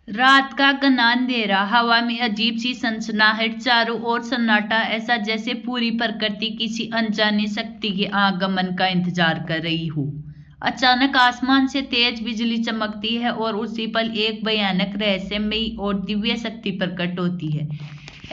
रात का घना अंधेरा, हवा में अजीब सी सनसनाहट, चारों ओर सन्नाटा, ऐसा जैसे पूरी प्रकृति किसी अनजानी शक्ति के आगमन का इंतजार कर रही हो। अचानक आसमान से तेज बिजली चमकती है और उसी पल एक भयानक, रहस्यमयी और दिव्य शक्ति प्रकट होती है।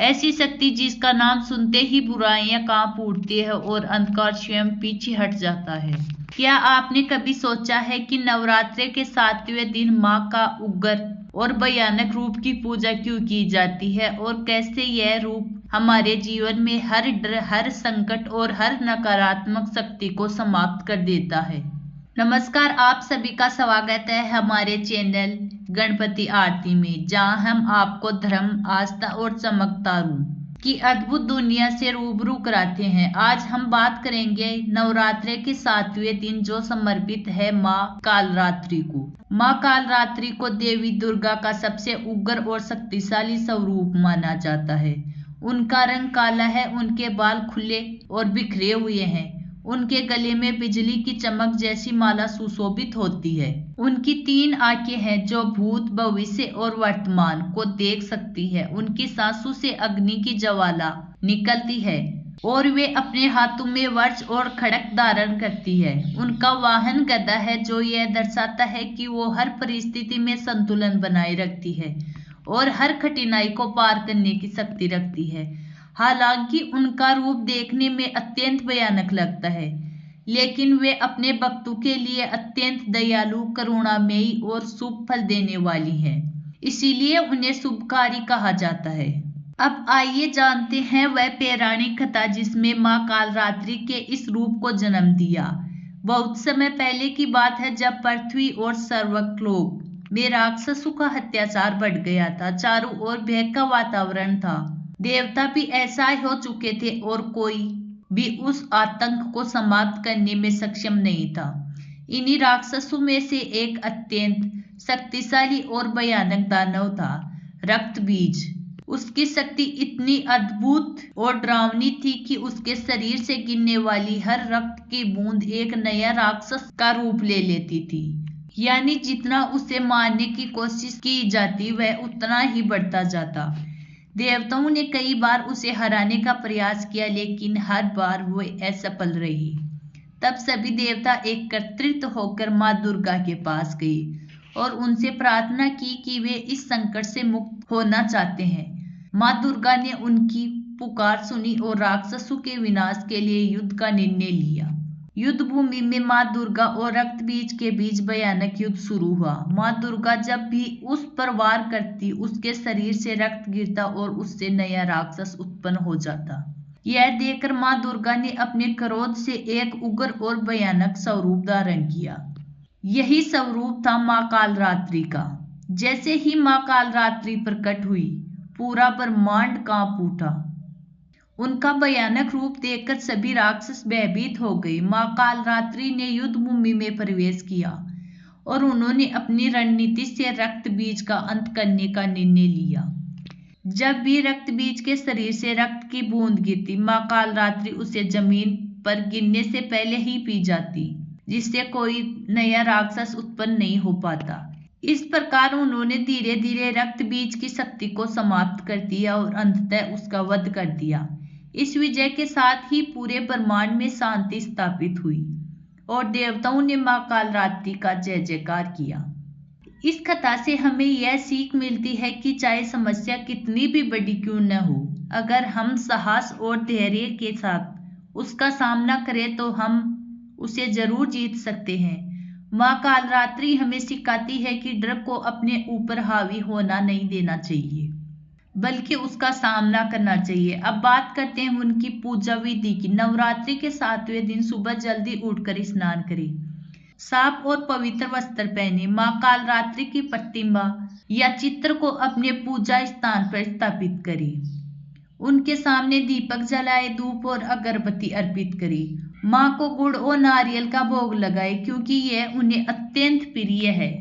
ऐसी शक्ति जिसका नाम सुनते ही बुराइयां कांप उठती है और अंधकार स्वयं पीछे हट जाता है। क्या आपने कभी सोचा है कि नवरात्रि के 7वें दिन माँ का उग्र और भयानक रूप की पूजा क्यों की जाती है, और कैसे यह रूप हमारे जीवन में हर डर, हर संकट और हर नकारात्मक शक्ति को समाप्त कर देता है। नमस्कार, आप सभी का स्वागत है हमारे चैनल गणपति आरती में, जहां हम आपको धर्म, आस्था और चमकदारों की अद्भुत दुनिया से रूबरू कराते हैं। आज हम बात करेंगे नवरात्रि के 7वें दिन, जो समर्पित है माँ कालरात्रि को। माँ कालरात्रि को देवी दुर्गा का सबसे उग्र और शक्तिशाली स्वरूप माना जाता है। उनका रंग काला है, उनके बाल खुले और बिखरे हुए हैं, उनके गले में बिजली की चमक जैसी माला सुशोभित होती है। उनकी 3 आंखें हैं जो भूत, भविष्य और वर्तमान को देख सकती है। उनकी सांसों से अग्नि की ज्वाला निकलती है और वे अपने हाथों में वज्र और खड्ग धारण करती है। उनका वाहन गदा है, जो यह दर्शाता है कि वो हर परिस्थिति में संतुलन बनाए रखती है और हर कठिनाई को पार करने की शक्ति रखती है। हालांकि उनका रूप देखने में अत्यंत भयानक लगता है, लेकिन वे अपने भक्तों के लिए अत्यंत दयालु, करुणामयी और शुभ फल देने वाली हैं। इसीलिए उन्हें शुभकारी कहा जाता है। अब आइए जानते हैं वह पौराणिक कथा जिसमें माँ कालरात्रि के इस रूप को जन्म दिया। बहुत समय पहले की बात है, जब पृथ्वी और स्वर्गलोक में राक्षसों का अत्याचार बढ़ गया था। चारों ओर भय का वातावरण था। देवता भी ऐसा हो चुके थे और कोई भी उस आतंक को समाप्त करने में सक्षम नहीं था। इन्हीं राक्षसों में से एक अत्यंत शक्तिशाली और भयानक दानव था, रक्तबीज। उसकी शक्ति इतनी अद्भुत और डरावनी थी कि उसके शरीर से गिरने वाली हर रक्त की बूंद एक नया राक्षस का रूप ले लेती थी। यानी जितना उसे मारने की कोशिश की जाती, वह उतना ही बढ़ता जाता। देवताओं ने कई बार उसे हराने का प्रयास किया, लेकिन हर बार वो असफल रही। तब सभी देवता एकत्रित होकर माँ दुर्गा के पास गए और उनसे प्रार्थना की कि वे इस संकट से मुक्त होना चाहते हैं। माँ दुर्गा ने उनकी पुकार सुनी और राक्षसों के विनाश के लिए युद्ध का निर्णय लिया। युद्ध भूमि में माँ दुर्गा और रक्तबीज के बीच भयानक युद्ध शुरू हुआ। माँ दुर्गा जब भी उस पर वार करती, उसके शरीर से रक्त गिरता और उससे नया राक्षस उत्पन्न हो जाता। यह देखकर माँ दुर्गा ने अपने क्रोध से एक उग्र और भयानक स्वरूप धारण किया। यही स्वरूप था माँ कालरात्रि का। जैसे ही माँ कालरात्रि प्रकट हुई, पूरा ब्रह्मांड कांप उठा। उनका भयानक रूप देखकर सभी राक्षस भयभीत हो गए। माँ कालरात्रि ने युद्ध भूमि में प्रवेश किया और उन्होंने अपनी रणनीति से रक्तबीज का अंत करने का निर्णय लिया। जब भी रक्तबीज के शरीर से रक्त की बूंद गिरती, माँ कालरात्रि उसे जमीन पर गिरने से पहले ही पी जाती, जिससे कोई नया राक्षस उत्पन्न नहीं हो पाता। इस प्रकार उन्होंने धीरे धीरे रक्तबीज की शक्ति को समाप्त कर दिया और अंततः उसका वध कर दिया। इस विजय के साथ ही पूरे ब्रह्मांड में शांति स्थापित हुई और देवताओं ने माँ कालरात्रि का जय जयकार किया। इस कथा से हमें यह सीख मिलती है कि चाहे समस्या कितनी भी बड़ी क्यों न हो, अगर हम साहस और धैर्य के साथ उसका सामना करें तो हम उसे जरूर जीत सकते हैं। माँ कालरात्रि हमें सिखाती है कि डर को अपने ऊपर हावी होना नहीं देना चाहिए, बल्कि उसका सामना करना चाहिए। अब बात करते हैं उनकी पूजा विधि की। नवरात्रि के 7वें दिन सुबह जल्दी उठकर स्नान करें, साफ और पवित्र वस्त्र पहने, माँ कालरात्रि की प्रतिमा या चित्र को अपने पूजा स्थान पर स्थापित करें, उनके सामने दीपक जलाए, धूप और अगरबत्ती अर्पित करें। माँ को गुड़ और नारियल का भोग लगाए, क्योंकि यह उन्हें अत्यंत प्रिय है।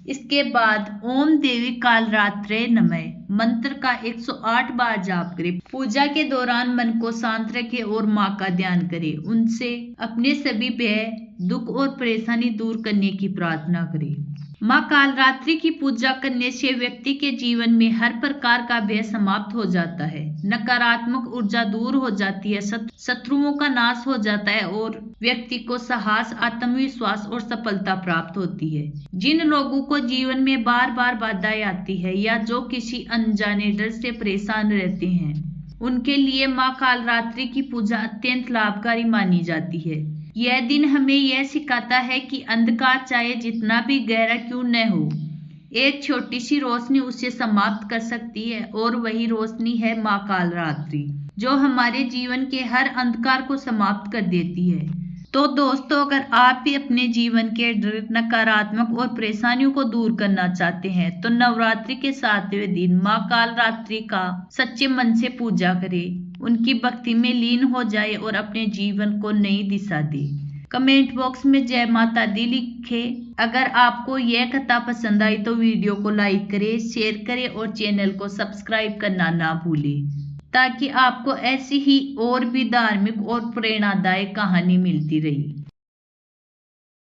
इसके बाद ओम देवी कालरात्रे नमः मंत्र का 108 बार जाप करें। पूजा के दौरान मन को शांत रखें और माँ का ध्यान करें। उनसे अपने सभी भय, दुख और परेशानी दूर करने की प्रार्थना करें। माँ कालरात्रि की पूजा करने से व्यक्ति के जीवन में हर प्रकार का भय समाप्त हो जाता है, नकारात्मक ऊर्जा दूर हो जाती है, शत्रुओं का नाश हो जाता है और व्यक्ति को साहस, आत्मविश्वास और सफलता प्राप्त होती है। जिन लोगों को जीवन में बार बार बाधाएं आती है या जो किसी अनजाने डर से परेशान रहते हैं, उनके लिए माँ कालरात्रि की पूजा अत्यंत लाभकारी मानी जाती है। यह दिन हमें यह सिखाता है कि अंधकार चाहे जितना भी गहरा क्यों न हो, एक छोटी सी रोशनी उसे समाप्त कर सकती है और वही रोशनी है माँ कालरात्रि, जो हमारे जीवन के हर अंधकार को समाप्त कर देती है। तो दोस्तों, अगर आप भी अपने जीवन के डर, नकारात्मक और परेशानियों को दूर करना चाहते हैं तो नवरात्रि के 7वें दिन माँ कालरात्रि का सच्चे मन से पूजा करें, उनकी भक्ति में लीन हो जाए और अपने जीवन को नई दिशा दे। कमेंट बॉक्स में जय माता दी लिखें। अगर आपको यह कथा पसंद आई तो वीडियो को लाइक करें, शेयर करें और चैनल को सब्सक्राइब करना ना भूलें, ताकि आपको ऐसी ही और भी धार्मिक और प्रेरणादायक कहानी मिलती रही।